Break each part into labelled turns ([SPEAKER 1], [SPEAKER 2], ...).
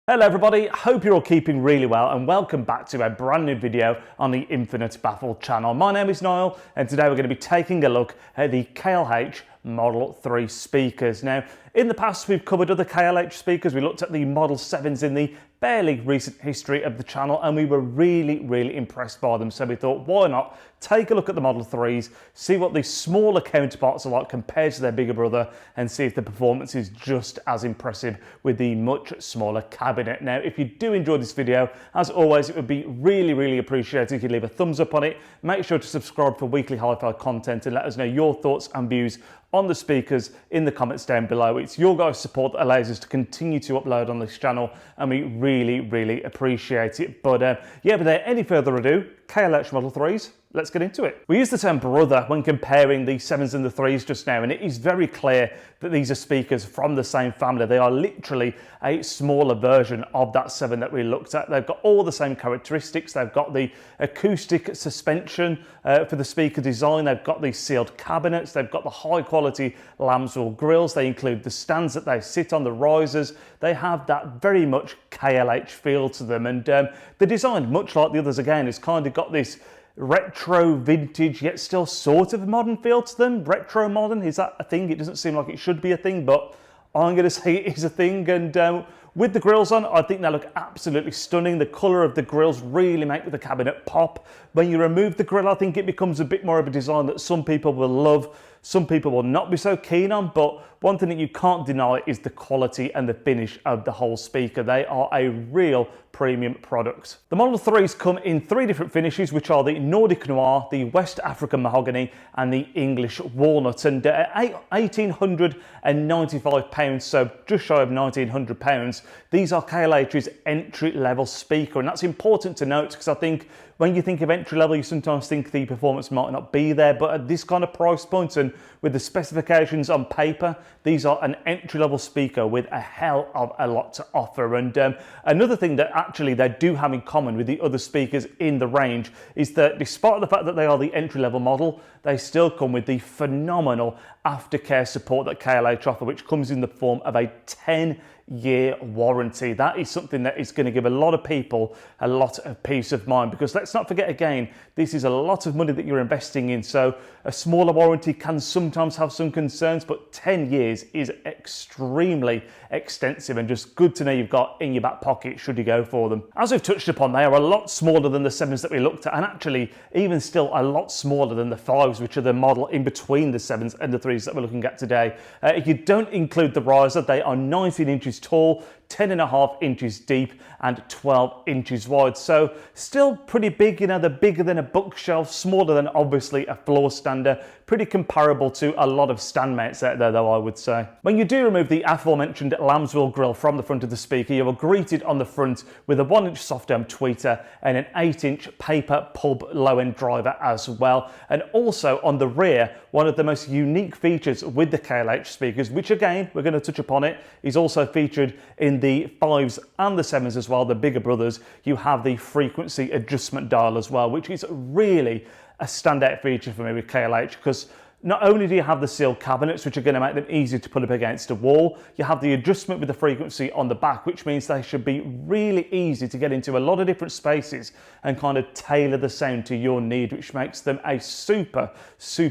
[SPEAKER 1] Hello everybody, hope you're all keeping really well and welcome back to a brand new video on the Infinite Baffle channel. My name is Niall and today we're going to be taking a look at the KLH Model 3 speakers. Now, in the past we've covered other KLH speakers. We looked at the Model 7s in the fairly recent history of the channel and we were really impressed by them. So we thought, why not take a look at the Model 3s, see what the smaller counterparts are like compared to their bigger brother and see if the performance is just as impressive with the much smaller cabinet. Now, if you do enjoy this video, as always, it would be really appreciated if you leave a thumbs up on it. Make sure to subscribe for weekly hi-fi content and let us know your thoughts and views on the speakers in the comments down below. It's your guys' support that allows us to continue to upload on this channel and we really appreciate it. But without any further ado, KLH Model 3s, let's get into it. We use the term brother when comparing the 7s and the 3s just now, and it is very clear that these are speakers from the same family. They are literally a smaller version of that 7 that we looked at. They've got all the same characteristics. They've got the acoustic suspension for the speaker design. They've got the sealed cabinets. They've got the high quality Lambswool grills. They include the stands that they sit on, the risers. They have that very much KLH feel to them, and they're designed much like the others again. It's kind of got this retro vintage yet still sort of modern feel to them. Retro modern, is that a thing? It doesn't seem like it should be a thing, but I'm going to say it is a thing. And with the grills on, I think they look absolutely stunning. The colour of the grills really make the cabinet pop. When you remove the grill, I think it becomes a bit more of a design that some people will love, some people will not be so keen on, but one thing that you can't deny is the quality and the finish of the whole speaker. They are a real premium product. The Model 3s come in 3 different finishes, which are the Nordic Noir, the West African Mahogany and the English Walnut. And £1,895, so just shy of £1,900, these are KLH's entry-level speaker. And that's important to note because I think when you think of entry-level, you sometimes think the performance might not be there, but at this kind of price point and with the specifications on paper, these are an entry-level speaker with a hell of a lot to offer. And another thing that actually they do have in common with the other speakers in the range is that despite the fact that they are the entry-level model, they still come with the phenomenal aftercare support that KLH offer, which comes in the form of a 10-year warranty. That is something that is going to give a lot of people a lot of peace of mind, because let's not forget again, this is a lot of money that you're investing in. So a smaller warranty can sometimes have some concerns, but 10 years is extremely extensive and just good to know you've got in your back pocket should you go for them. As we've touched upon, they are a lot smaller than the 7s that we looked at, and actually even still a lot smaller than the 5s, which are the model in between the 7s and the 3s that we're looking at today. If you don't include the riser, they are 19 inches tall, 10.5 inches deep and 12 inches wide. So still pretty big, you know, they're bigger than a bookshelf, smaller than obviously a floor stander, pretty comparable to a lot of stand mounts out there though, I would say. When you do remove the aforementioned Lambswool grill from the front of the speaker, you are greeted on the front with a 1-inch soft dome tweeter and an 8-inch paper pub low-end driver as well. And also on the rear, one of the most unique features with the KLH speakers, which again, we're going to touch upon it, is also featured in the 5s and the 7s as well, the bigger brothers. You have the frequency adjustment dial as well, which is really a standout feature for me with KLH, because not only do you have the sealed cabinets, which are going to make them easy to put up against a wall, you have the adjustment with the frequency on the back, which means they should be really easy to get into a lot of different spaces and kind of tailor the sound to your need, which makes them a super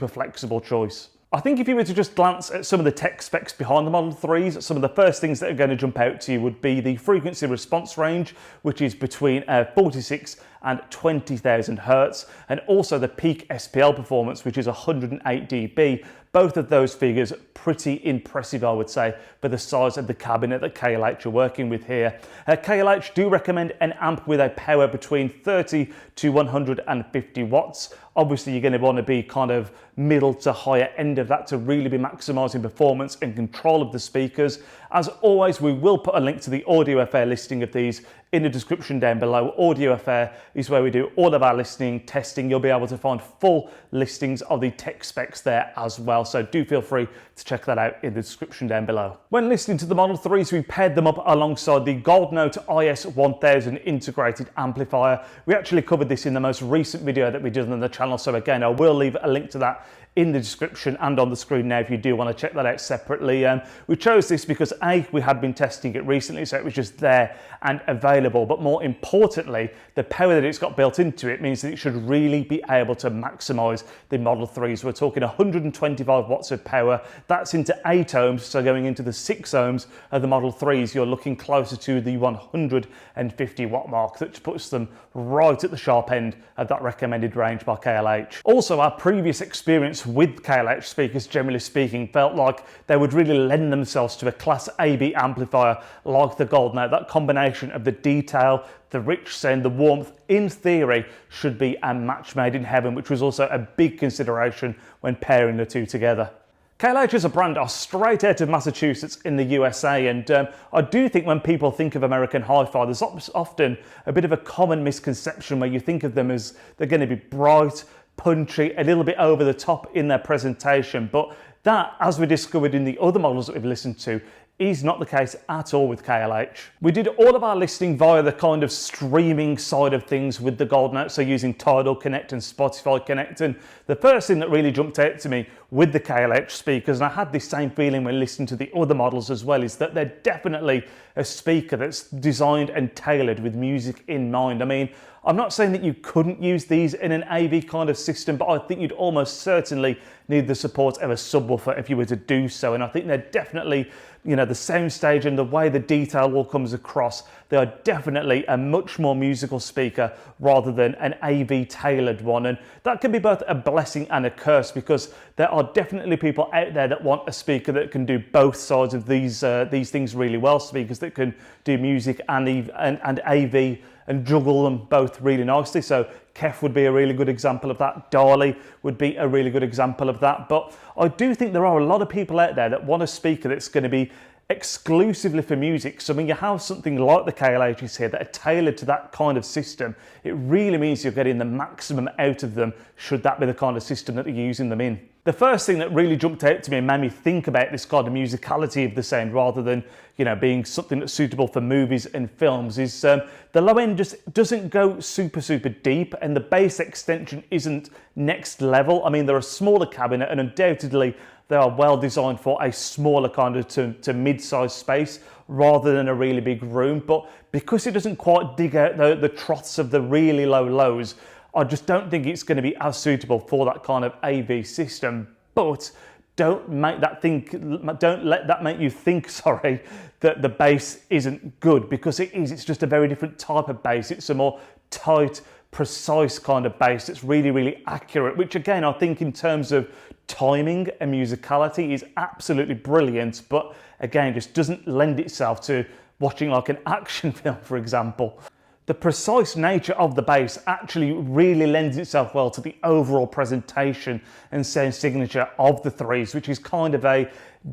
[SPEAKER 1] flexible choice. I think if you were to just glance at some of the tech specs behind the Model 3s, some of the first things that are going to jump out to you would be the frequency response range, which is between 46 and 20,000 hertz, and also the peak SPL performance, which is 108 dB. Both of those figures pretty impressive, I would say, for the size of the cabinet that KLH are working with here. KLH do recommend an amp with a power between 30 to 150 watts. Obviously, you're going to want to be kind of middle to higher end of that to really be maximizing performance and control of the speakers. As always, we will put a link to the Audio Affair listing of these in the description down below. Audio Affair is where we do all of our listening testing. You'll be able to find full listings of the tech specs there as well, so do feel free to check that out in the description down below. When listening to the Model 3s, we paired them up alongside the Gold Note IS1000 integrated amplifier. We actually covered this in the most recent video that we did on the channel, so again, I will leave a link to that in the description and on the screen now if you do want to check that out separately. We chose this because A, we had been testing it recently, so it was just there and available, but more importantly, the power that it's got built into it means that it should really be able to maximize the Model 3s. We're talking 125 watts of power. That's into 8 ohms, so going into the 6 ohms of the Model 3s, you're looking closer to the 150 watt mark, which puts them right at the sharp end of that recommended range by KLH. Also, our previous experience with KLH speakers, generally speaking, felt like they would really lend themselves to a Class AB amplifier like the Gold Note. That combination of the detail, the rich sound, the warmth, in theory, should be a match made in heaven, which was also a big consideration when pairing the two together. KLH as a brand are straight out of Massachusetts in the USA, and I do think when people think of American hi-fi, there's often a bit of a common misconception where you think of them as they're going to be bright, punchy, a little bit over the top in their presentation, but that, as we discovered in the other models that we've listened to, is not the case at all with KLH. We did all of our listening via the kind of streaming side of things with the Gold Note, so using Tidal Connect and Spotify Connect, and the first thing that really jumped out to me with the KLH speakers, and I had this same feeling when listening to the other models as well, is that they're definitely a speaker that's designed and tailored with music in mind. I mean, I'm not saying that you couldn't use these in an AV kind of system, but I think you'd almost certainly need the support of a subwoofer if you were to do so, and I think they're definitely, you know, the soundstage and the way the detail all comes across, they are definitely a much more musical speaker rather than an AV tailored one. And that can be both a blessing and a curse, because there are definitely people out there that want a speaker that can do both sides of these things really well, speakers that can do music and AV and juggle them both really nicely. So Kef would be a really good example of that. Dali would be a really good example of that. But I do think there are a lot of people out there that want a speaker that's going to be exclusively for music. So when you have something like the KLHs here that are tailored to that kind of system, it really means you're getting the maximum out of them, should that be the kind of system that you're using them in. The first thing that really jumped out to me and made me think about this kind of musicality of the sound, rather than, you know, being something that's suitable for movies and films, is the low end just doesn't go super deep, and the bass extension isn't next level. I mean, they're a smaller cabinet, and undoubtedly they are well designed for a smaller kind of to mid-sized space rather than a really big room. But because it doesn't quite dig out the troughs of the really low lows, I just don't think it's going to be as suitable for that kind of AV system. But don't let that make you think, sorry, that the bass isn't good, because it is. It's just a very different type of bass. It's a more tight, precise kind of bass that's really accurate, which again, I think in terms of timing and musicality is absolutely brilliant, but again, just doesn't lend itself to watching like an action film, for example. The precise nature of the bass actually really lends itself well to the overall presentation and sound signature of the threes, which is kind of a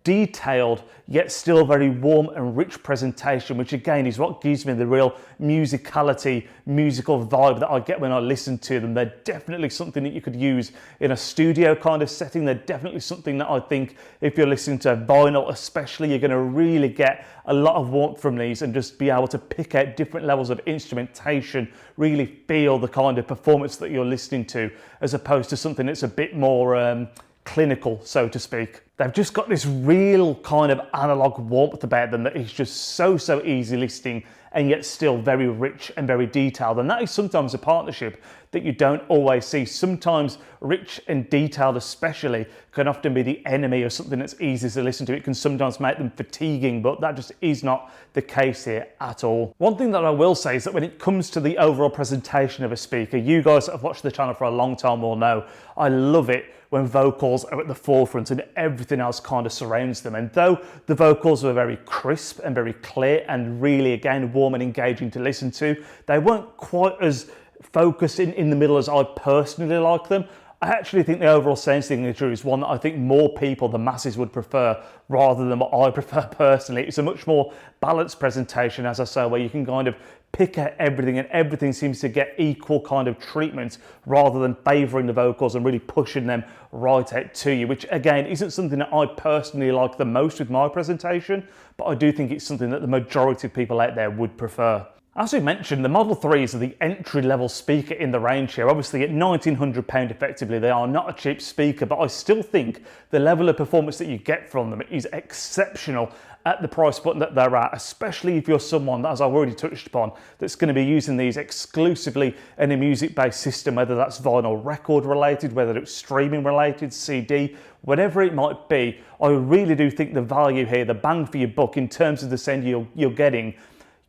[SPEAKER 1] detailed yet still very warm and rich presentation, which again is what gives me the real musicality, musical vibe that I get when I listen to them. They're definitely something that you could use in a studio kind of setting. They're definitely something that I think if you're listening to vinyl especially, you're going to really get a lot of warmth from these and just be able to pick out different levels of instrumentation, really feel the kind of performance that you're listening to, as opposed to something that's a bit more clinical, so to speak. They've just got this real kind of analog warmth about them that is just so easy listening, and yet still very rich and very detailed. And that is sometimes a partnership that you don't always see. Sometimes rich and detailed especially can often be the enemy of something that's easy to listen to. It can sometimes make them fatiguing, but that just is not the case here at all. One thing that I will say is that when it comes to the overall presentation of a speaker, you guys that have watched the channel for a long time will know I love it when vocals are at the forefront and everything else kind of surrounds them. And though the vocals were very crisp and very clear and really, again, warm and engaging to listen to, they weren't quite as focused in the middle as I personally like them. I actually think the overall sound signature is one that I think more people, the masses, would prefer rather than what I prefer personally. It's a much more balanced presentation, as I say, where you can kind of pick out everything and everything seems to get equal kind of treatment rather than favouring the vocals and really pushing them right out to you, which again isn't something that I personally like the most with my presentation, but I do think it's something that the majority of people out there would prefer. As we mentioned, the Model 3s are the entry-level speaker in the range here. Obviously at £1,900 effectively, they are not a cheap speaker, but I still think the level of performance that you get from them is exceptional at the price point that they're at, especially if you're someone that, as I've already touched upon, that's going to be using these exclusively in a music-based system, whether that's vinyl record related, whether it's streaming related, CD, whatever it might be. I really do think the value here, the bang for your buck in terms of the sound you're getting.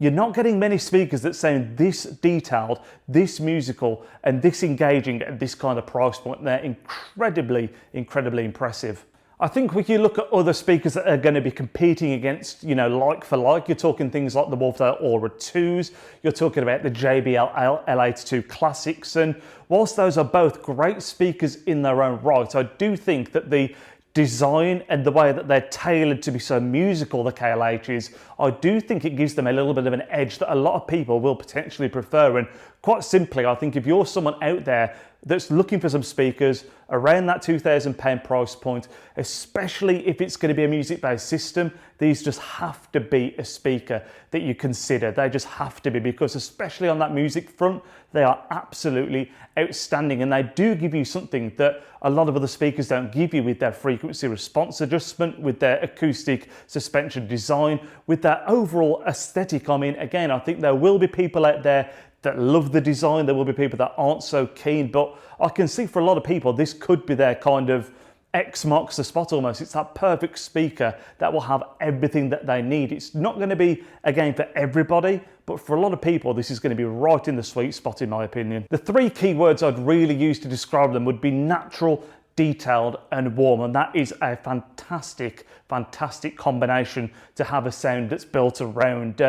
[SPEAKER 1] You're not getting many speakers that sound this detailed, this musical, and this engaging at this kind of price point. They're incredibly, incredibly impressive. I think when you look at other speakers that are going to be competing against, like for like, you're talking things like the Wolfdale Aura 2s, you're talking about the JBL L82 Classics, and whilst those are both great speakers in their own right, I do think that the design and the way that they're tailored to be so musical, the KLHs, I do think it gives them a little bit of an edge that a lot of people will potentially prefer. And quite simply, I think if you're someone out there that's looking for some speakers around that £2,000 price point, especially if it's going to be a music-based system, these just have to be a speaker that you consider. They just have to be, because especially on that music front, they are absolutely outstanding, and they do give you something that a lot of other speakers don't give you with their frequency response adjustment, with their acoustic suspension design, with their overall aesthetic. I mean, again, I think there will be people out there that love the design, there will be people that aren't so keen, but I can see for a lot of people this could be their kind of X marks the spot almost. It's that perfect speaker that will have everything that they need. It's not going to be, again, for everybody, but for a lot of people this is going to be right in the sweet spot in my opinion. The three key words I'd really use to describe them would be natural, detailed and warm, and that is a fantastic combination to have a sound that's built around.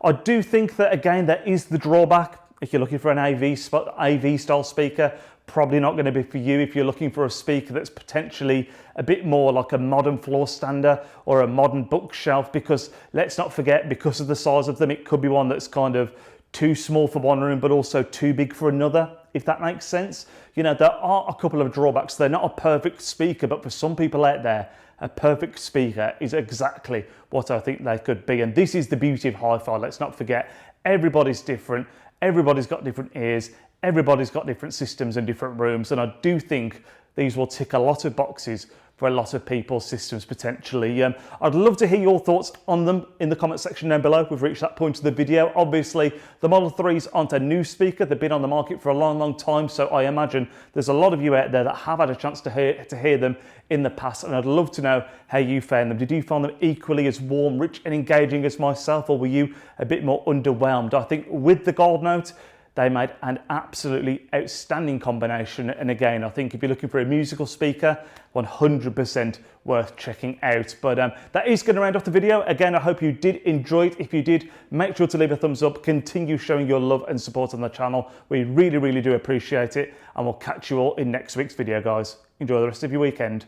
[SPEAKER 1] I do think that, again, there is the drawback. If you're looking for an AV style speaker, probably not going to be for you. If you're looking for a speaker that's potentially a bit more like a modern floor stander or a modern bookshelf, because let's not forget, because of the size of them, it could be one that's kind of too small for one room but also too big for another, if that makes sense. There are a couple of drawbacks. They're not a perfect speaker, but for some people out there, a perfect speaker is exactly what I think they could be. And this is the beauty of hi-fi. Let's not forget, everybody's different, everybody's got different ears, everybody's got different systems and different rooms, and I do think these will tick a lot of boxes for a lot of people's systems potentially. I'd love to hear your thoughts on them in the comment section down below. We've reached that point of the video. Obviously, the Model 3s aren't a new speaker. They've been on the market for a long time, so I imagine there's a lot of you out there that have had a chance to hear them in the past, and I'd love to know how you found them. Did you find them equally as warm, rich and engaging as myself, or were you a bit more underwhelmed? I think with the Gold Note, they made an absolutely outstanding combination, and again, I think if you're looking for a musical speaker, 100% worth checking out. But that is going to round off the video. Again, I hope you did enjoy it. If you did, make sure to leave a thumbs up, continue showing your love and support on the channel. We really do appreciate it, and we'll catch you all in next week's video, guys. Enjoy the rest of your weekend.